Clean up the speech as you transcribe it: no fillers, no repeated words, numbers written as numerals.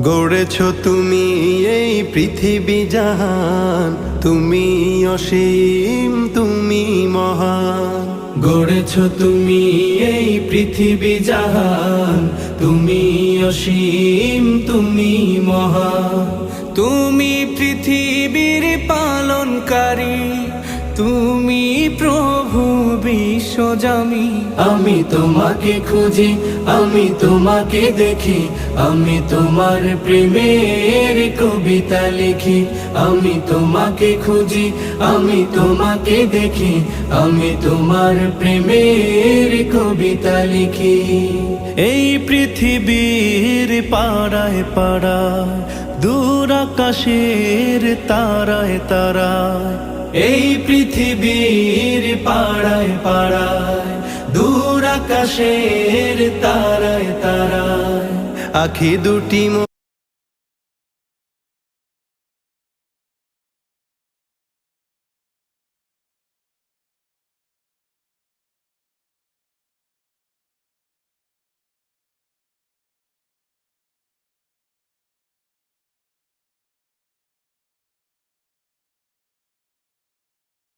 গড়েছ তুমি এই পৃথিবী জাহান, তুমি অসীম তুমি মহান। গড়েছ তুমি এই পৃথিবী জাহান, তুমি অসীম তুমি মহান। তুমি পৃথিবীর পালনকারী, তুমি প্রভু বিশ্বজামি। আমি তোমাকে খুঁজি, আমি তোমাকে দেখি, আমি তোমার প্রেমের কবিতা লিখি। আমি তোমাকে খুঁজি, আমি তোমাকে দেখি, আমি তোমার প্রেমের কবিতা লিখি। এই পৃথিবীর পাড়ায় পাড়ায়, দূর আকাশের তারায় তারায়, এই পৃথিবীর পাড়ায় পাড়ায়, দূর আকাশের তারায় তারায়, আখি দুটি